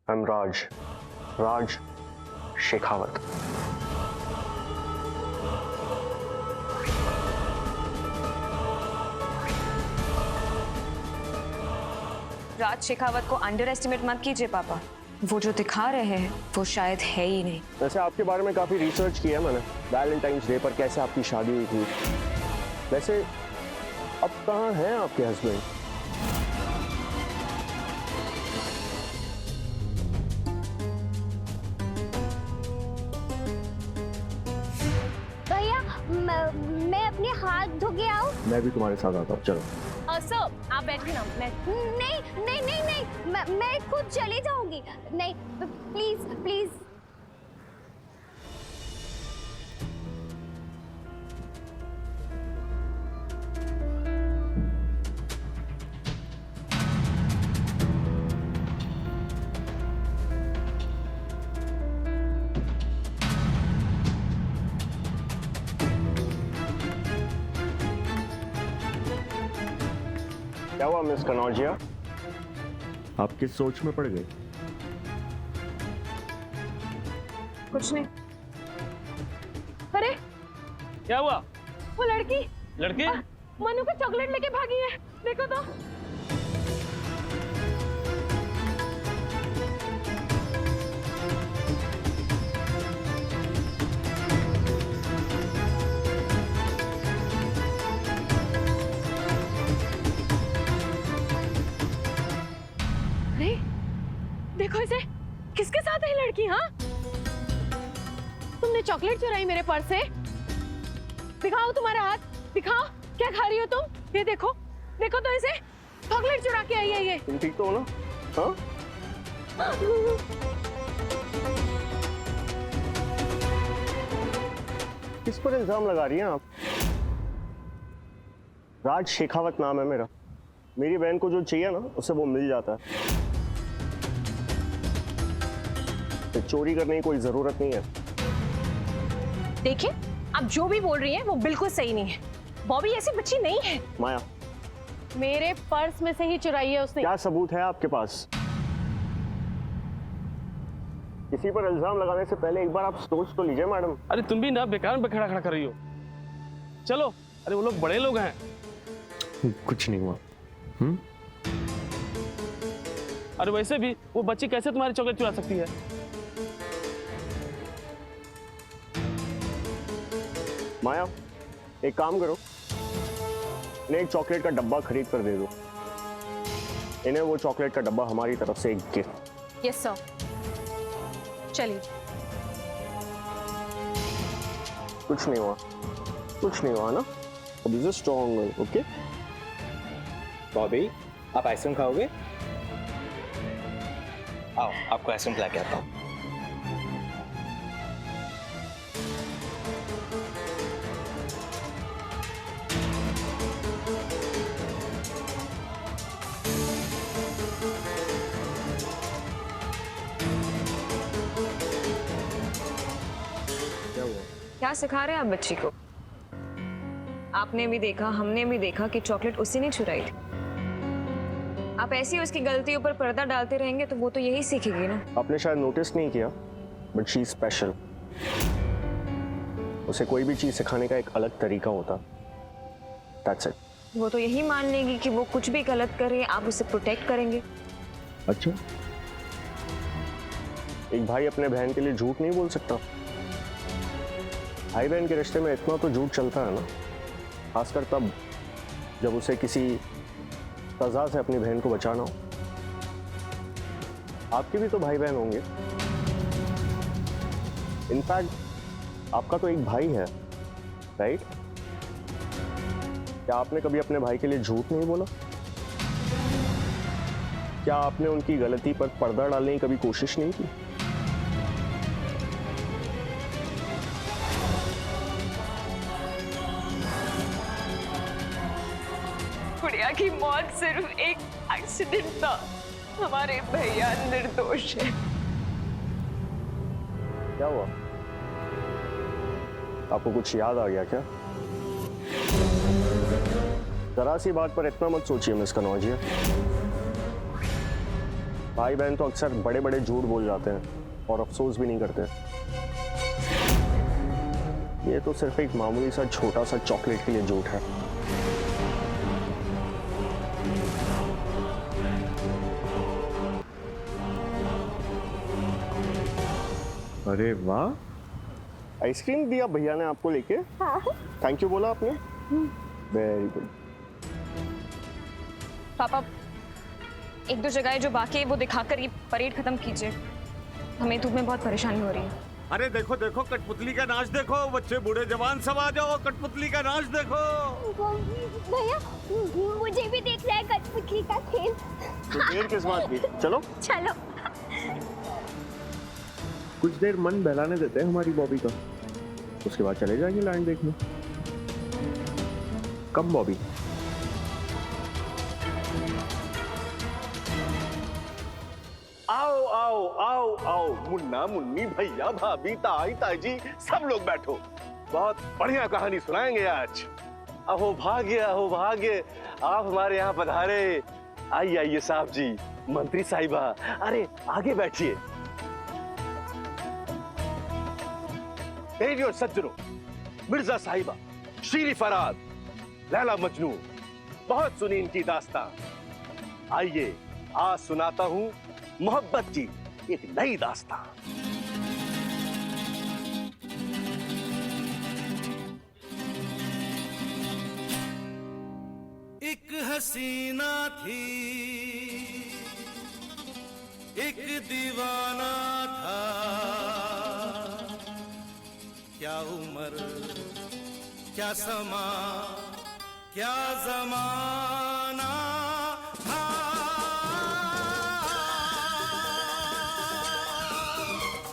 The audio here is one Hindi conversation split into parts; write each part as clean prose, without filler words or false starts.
I'm राज शेखावत। राज शेखावत को अंडर एस्टिमेट मत कीजिए पापा। वो जो दिखा रहे हैं वो शायद है ही नहीं। वैसे आपके बारे में काफी रिसर्च किया मैंने, वैलेंटाइंस डे पर कैसे आपकी शादी हुई थी। वैसे अब कहाँ हैं आपके हस्बैंड? भैया मैं अपने हाथ धो के आऊँ? मैं भी तुम्हारे साथ आता हूँ, चलो। सर आप बैठिए ना। मैं खुद चली जाऊंगी। नहीं प्लीज प्लीज। क्या हुआ मिस कनौजिया, आप किस सोच में पड़ गई? कुछ नहीं। अरे क्या हुआ? वो लड़की मनु को चॉकलेट लेके भागी है, देखो तो। अरे देखो इसे, किसके साथ है ये लड़की? हाँ, तुमने चॉकलेट चुराई मेरे पर्स से। दिखाओ तुम्हारा हाथ, दिखाओ क्या खा रही हो तुम। ये देखो, देखो तो इसे, चॉकलेट चुरा के आई है ये। तुम ठीक तो हो ना? हाँ? किस पर इल्जाम लगा रही हैं आप? राज शेखावत नाम है मेरा। मेरी बहन को जो चाहिए ना उसे वो मिल जाता है। तो चोरी करने की कोई जरूरत नहीं है। देखिए, आप जो भी बोल रही हैं वो बिल्कुल सही नहीं है। बॉबी ऐसी बच्ची नहीं है। माया, मेरे पर्स में से ही चुराई है उसने। क्या सबूत है आपके पास? किसी पर इल्जाम लगाने से पहले एक बार आप सोच तो लीजिए मैडम। अरे तुम भी ना बेकार में खड़ा कर रही हो। चलो, अरे वो लोग बड़े लोग हैं। कुछ नहीं हुआ। अरे वैसे भी वो बच्ची कैसे तुम्हारी चॉकलेट चुरा सकती है? माया, एक काम करो, इन्हें एक चॉकलेट का डब्बा खरीद कर दे दो। इन्हें वो चॉकलेट का डब्बा हमारी तरफ से एक गिफ्ट। यस सर, चलिए। कुछ नहीं हुआ ना। अभी से स्ट्रॉन्ग, ओके? बॉबी, आप आइसक्रीम खाओगे? आओ, आपको आइसक्रीम खिला के आता हूँ। क्या हुआ? क्या सिखा रहे हैं आप बच्ची को? आपने भी देखा, हमने भी देखा कि चॉकलेट उसी ने चुराई थी। आप ऐसी उसकी गलतियों पर पर्दा डालते रहेंगे तो वो तो यही सीखेगी ना। आपने शायद नोटिस नहीं किया, बट शी इज स्पेशल। उसे कोई भी चीज सिखाने का एक अलग तरीका होता। That's it. वो तो यही मान लेगी कि वो कुछ भी गलत करे, आप उसे प्रोटेक्ट करेंगे। अच्छा, एक भाई अपने बहन के लिए झूठ नहीं बोल सकता? भाई बहन के रिश्ते में इतना तो झूठ चलता है ना, खासकर तब जब उसे किसी सजा से अपनी बहन को बचाना हो। आपके भी तो भाई बहन होंगे। इनफैक्ट आपका तो एक भाई है, राइट? क्या आपने कभी अपने भाई के लिए झूठ नहीं बोला? क्या आपने उनकी गलती पर पर्दा डालने की कभी कोशिश नहीं की? गुड़िया की मौत सिर्फ एक एक्सीडेंट था। हमारे भैया निर्दोष है। क्या हुआ? आपको कुछ याद आ गया क्या? जरा सी बात पर इतना मत सोचिए मिस कनौजिया। भाई बहन तो अक्सर बड़े बड़े झूठ बोल जाते हैं और अफसोस भी नहीं करते। ये तो सिर्फ एक मामूली सा छोटा सा चॉकलेट के लिए झूठ है। अरे वाह, आइसक्रीम दिया भैया ने आपको लेके। हाँ। थैंक यू बोला आपने। Very good. पापा एक दो जगह जो बाकी है वो दिखाकर ये परेड खत्म कीजिए, हमें धूप में बहुत परेशानी हो रही है। अरे देखो देखो, कठपुतली का नाच देखो, बच्चे बूढ़े जवान सब आ जाओ, कठपुतली का नाच देखो। भैया मुझे भी देखना है कठपुतली का खेल। तो देर किस बात की, चलो चलो। कुछ देर मन बहलाने देते हैं हमारी बॉबी का, उसके बाद चले जाएंगे लैंड देखने। कब बॉबी? आओ आओ आओ आओ, मुन्ना मुन्नी भैया भाभी ताई ताई जी सब लोग बैठो, बहुत बढ़िया कहानी सुनाएंगे आज। अहो भाग्य आप हमारे यहाँ पधारे। आइए आइए साहब जी, मंत्री साहिबा, अरे आगे बैठिए। और सज्जनों, मिर्जा साहिबा, शीरी फराद, लैला मजनू, बहुत सुनी इनकी दास्तान। आइए आज सुनाता हूं मोहब्बत की एक नई दास्तान। एक हसीना थी, एक दीवाना था, क्या उम्र क्या समा क्या जमाना था।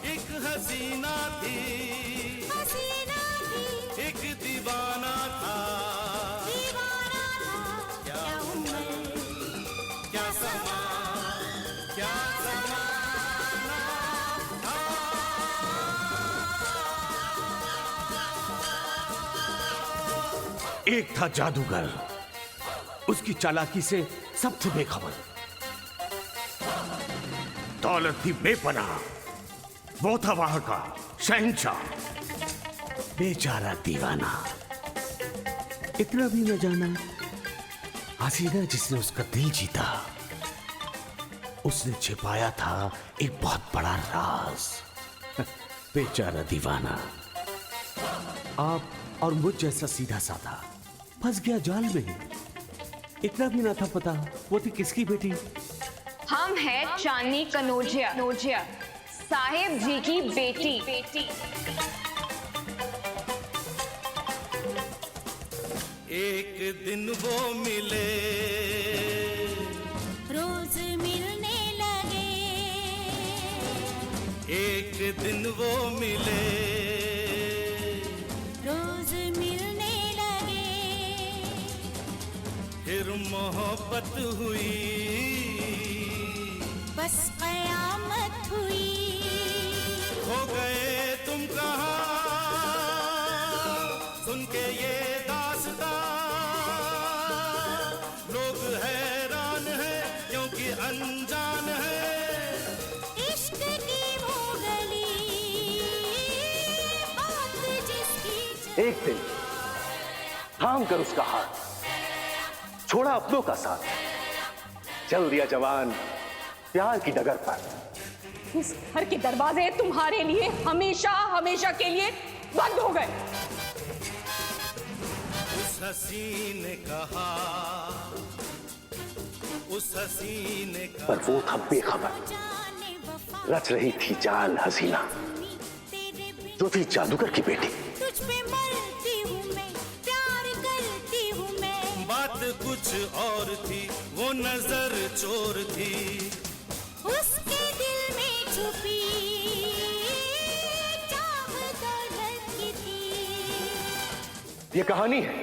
एक हसीना थी, एक दीवाना था, क्या उम्र क्या समा क्या जमाना था। एक था जादूगर, उसकी चालाकी से सब थे बेखबर। दौलत थी बेपनाह, वो था वहां का शहंशाह। बेचारा दीवाना, इतना भी न जाना हसीना जिसने उसका दिल जीता, उसने छिपाया था एक बहुत बड़ा राज। बेचारा दीवाना, आप और मुझ जैसा सीधा साधा फंस गया जाल में। इतना भी ना था पता वो थी किसकी बेटी। हम हैं चांदनी कनौजिया, साहिब जी की बेटी। एक दिन वो मिले, रोज मिलने लगे, एक दिन वो मिले, रोज मिलने लगे, फिर मोहब्बत हुई, बस कयामत हुई। हो गए तुम कहाँ सुन के ये दास्तां, लोग हैरान हैं क्योंकि अनजान है। इश्क की वो गली, बात जिसकी एक दिन थाम कर उसका हाथ, छोड़ा अपनों का साथ, चल दिया जवान प्यार की डगर पर। इस घर के दरवाजे तुम्हारे लिए हमेशा हमेशा के लिए बंद हो गए। उस हसीन ने कहा, उस हसीन ने कहा, पर वो था बेखबर, जाने वफा रच रही थी जाल हसीना, तेरे बिन जो थी जादूगर की बेटी। तुझ पे मरती हूँ मैं, प्यार करती हूँ मैं। बात कुछ और थी, वो नजर चोर थी, उसके दिल में छुपी चाह दौलत की थी। ये कहानी है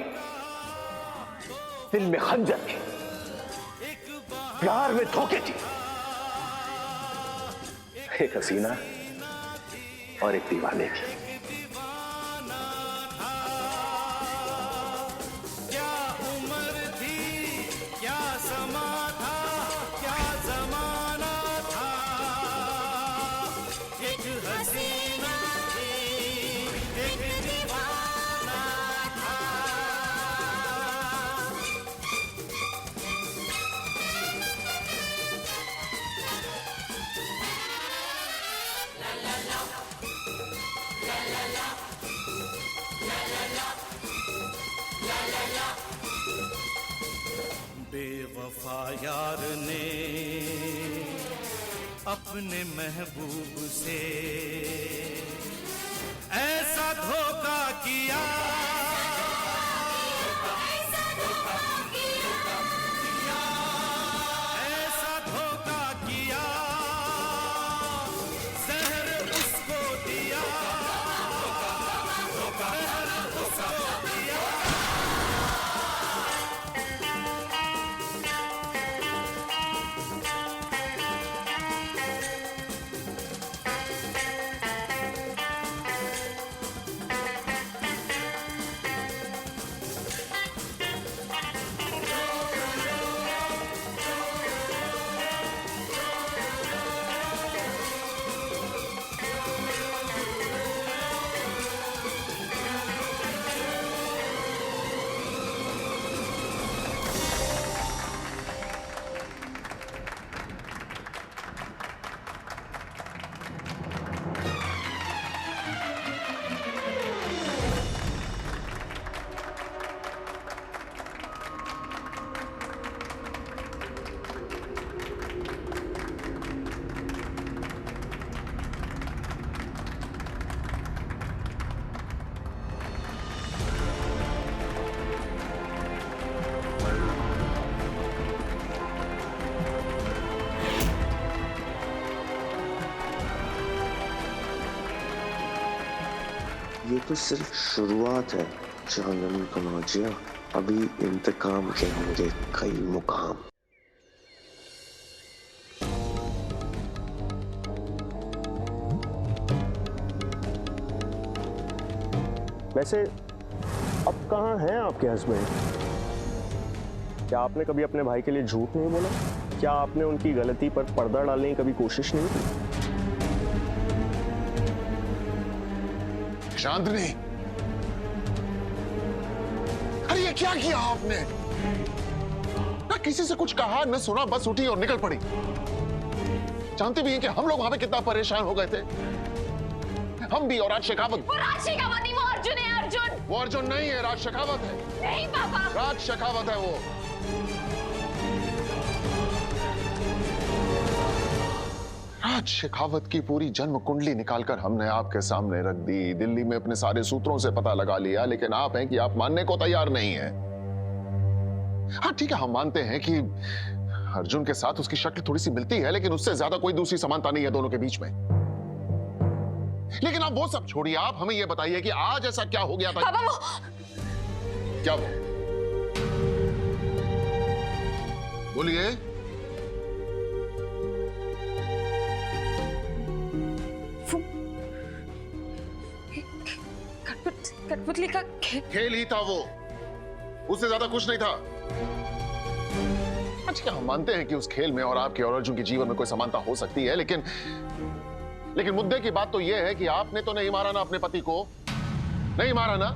दिल में खंजर की, प्यार में धोखे की, एक हसीना और एक दीवाने की। क्या उम्र थी क्या समा था क्या जमाना था। वफा यार ने अपने महबूब से ऐसा धोखा किया, ऐसा धोखा किया, जहर उसको दिया, जहर उसको दिया। ये तो सिर्फ शुरुआत है चांदनी कमाजिया, अभी इंतकाम के होंगे कई मुकाम। वैसे अब कहाँ हैं आपके हस्बैंड? क्या आपने कभी अपने भाई के लिए झूठ नहीं बोला? क्या आपने उनकी गलती पर पर्दा डालने की कभी कोशिश नहीं की? चांदनी, अरे ये क्या किया आपने? ना किसी से कुछ कहा न सुना, बस उठी और निकल पड़ी। जानती भी हैं कि हम लोग वहां पे कितना परेशान हो गए थे, हम भी। और राज शेखावत, वो राज शेखावत नहीं, वो अर्जुन है। अर्जुन, वो अर्जुन नहीं है, राज शेखावत है। नहीं पापा, राज शेखावत है वो। राज शेखावत की पूरी जन्म कुंडली निकालकर हमने आपके सामने रख दी। दिल्ली में अपने सारे सूत्रों से पता लगा लिया, लेकिन आप हैं कि आप मानने को तैयार नहीं हैं। हाँ ठीक है, हम मानते हैं कि अर्जुन के साथ उसकी शक्ल थोड़ी सी मिलती है, लेकिन उससे ज्यादा कोई दूसरी समानता नहीं है दोनों के बीच में। लेकिन आप वो सब छोड़िए, आप हमें ये बताइए कि आज ऐसा क्या हो गया था? पापा वो क्या वो? बोलिए। कठपुतली का खेल ही था वो, उससे ज्यादा कुछ नहीं था। अच्छा, हम मानते हैं कि उस खेल में और आपके और अर्जुन के जीवन में कोई समानता हो सकती है, लेकिन मुद्दे की बात तो यह है कि आपने तो नहीं मारा ना अपने पति को, नहीं मारा ना,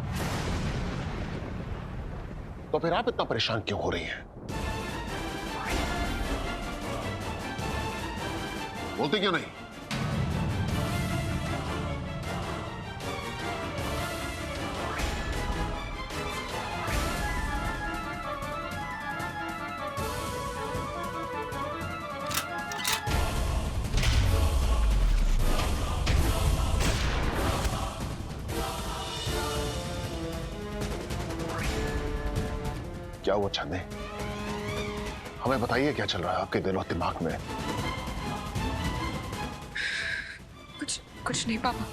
तो फिर आप इतना परेशान क्यों हो रही हैं? बोलते क्यों नहीं? क्या हुआ चांदनी? हमें बताइए क्या चल रहा है आपके दिल और दिमाग में? कुछ नहीं पापा।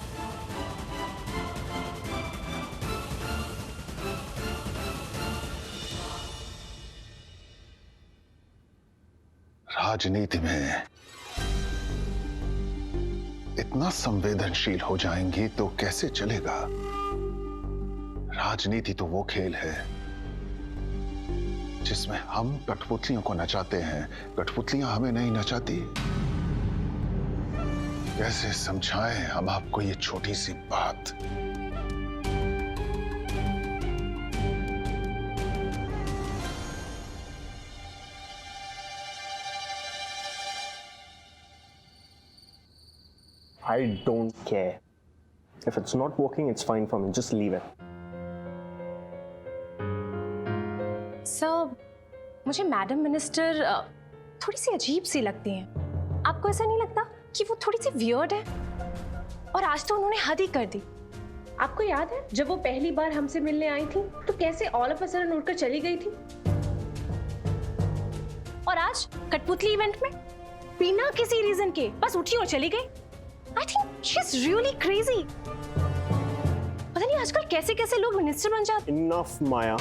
राजनीति में इतना संवेदनशील हो जाएंगी तो कैसे चलेगा? राजनीति तो वो खेल है जिसमें हम कठपुतलियों को नचाते हैं, कठपुतलियां हमें नहीं नचाती। कैसे समझाएं हम आपको ये छोटी सी बात? I don't care. If it's not working, it's fine for me. Just leave it. Sir, मुझे मैडम मिनिस्टर थोड़ी सी अजीब सी लगती हैं। आपको ऐसा नहीं लगता कि वो थोड़ी सी वियर्ड है? और आज तो उन्होंने हद ही कर दी। आपको याद है जब वो पहली बार हमसे मिलने आई थी तो कैसे ऑल ऑफ अ सडन उड़कर चली गई थी? और आज कठपुतली इवेंट में बिना किसी रीजन के बस उठी और चली गई। I think she is really crazy. पता नहीं आजकल कैसे कैसे लोग मिनिस्टर बन जाते। इनफ माया।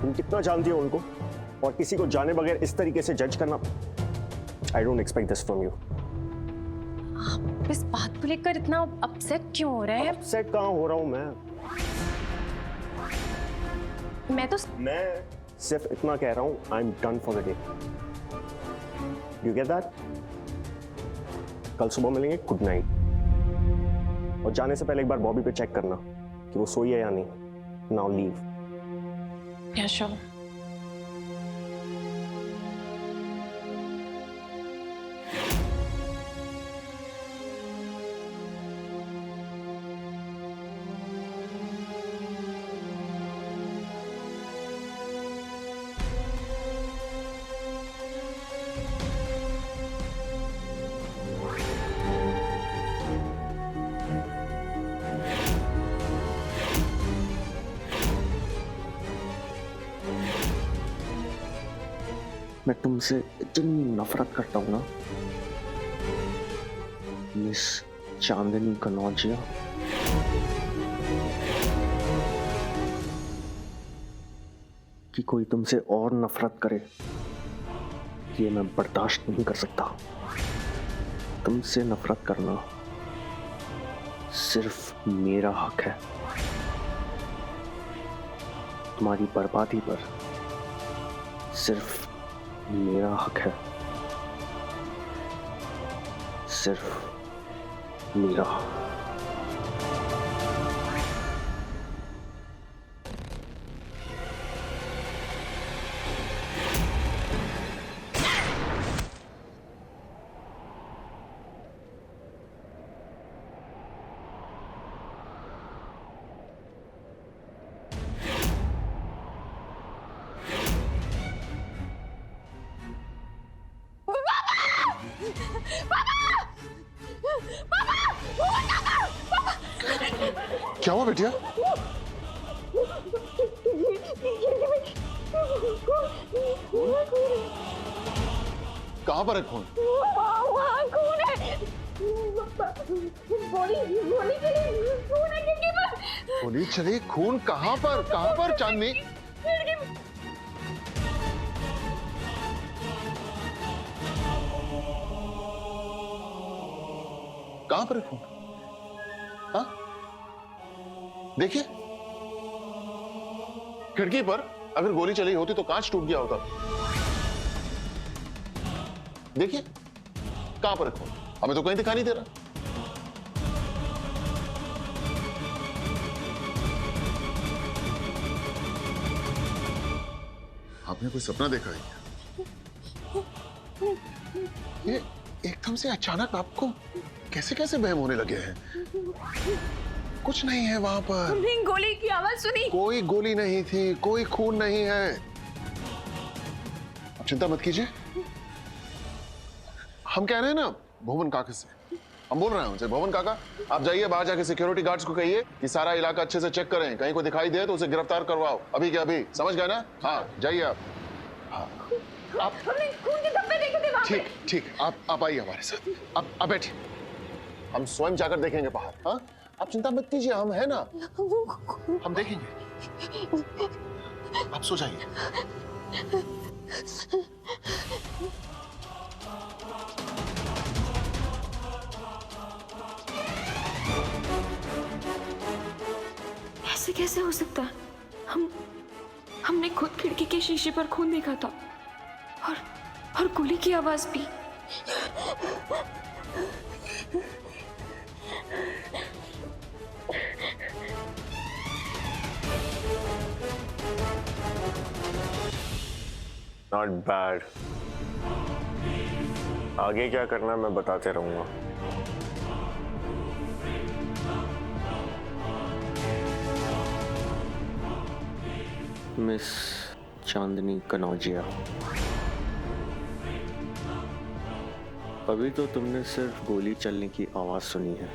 तुम कितना जानती हो उनको, और किसी को जाने बगैर इस तरीके से जज करना। I don't expect this from you. आप इस बात को लेकर इतना अपसेट क्यों हो रहे हैं? अपसेट कहाँ हो रहा हूं मैं सिर्फ इतना कह रहा हूं, I am done for the day. You get that? कल सुबह मिलेंगे। Good night. और जाने से पहले एक बार बॉबी पे चेक करना कि वो सोई है या नहीं। Now leave. Yeah, sure. मैं तुमसे इतनी नफरत करता हूं ना मिस चांदनी कनौजिया। कि कोई तुमसे और नफरत करे ये मैं बर्दाश्त नहीं कर सकता। तुमसे नफरत करना सिर्फ मेरा हक है। तुम्हारी बर्बादी पर सिर्फ मेरा हक है। सिर्फ मेरा। क्या हुआ बेटिया? कहां पर है खून? वहाँ खून है। गोली चली, खून कहां पर चांदनी? कहां पर है खून? हाँ? देखिए, खिड़की पर अगर गोली चली होती तो कांच टूट गया होता। देखिए कहां पर है खून? हमें तो कहीं दिखाई नहीं दे रहा। आपने कोई सपना देखा है? ये एकदम से अचानक आपको कैसे कैसे वहम होने लगे हैं? कुछ नहीं है वहां पर। हमने गोली की आवाज सुनी। कोई गोली नहीं थी, कोई खून नहीं है। आप चिंता मत कीजिए। हम कह रहे हैं ना भुवन काका से, हम बोल रहे हैं उनसे, भुवन काका आप जाइए बाहर जाके सिक्योरिटी गार्ड्स को कहिए कि सारा इलाका अच्छे से चेक करें, कहीं को दिखाई दे तो उसे गिरफ्तार करवाओ। अभी क्या अभी, समझ गए ना? हाँ जाइए आप। हाँ आप हमने खून के धब्बे देखे थे वहां पे। ठीक ठीक, आप आइए हमारे साथ। आप बैठिए, हम स्वयं जाकर देखेंगे बाहर। हाँ आप चिंता मत कीजिए, हम है ना, हम देखेंगे। आप सो जाइए। ऐसे कैसे हो सकता है? हमने खुद खिड़की के शीशे पर खून देखा था और गोली की आवाज भी। Not bad. आगे क्या करना है मैं बताते रहूंगा। मिस चांदनी कनौजिया, अभी तो तुमने सिर्फ गोली चलने की आवाज सुनी है।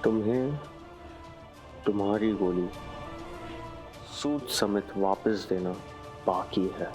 तुम्हें तुम्हारी गोली सूद समेत वापस देना बाकी है।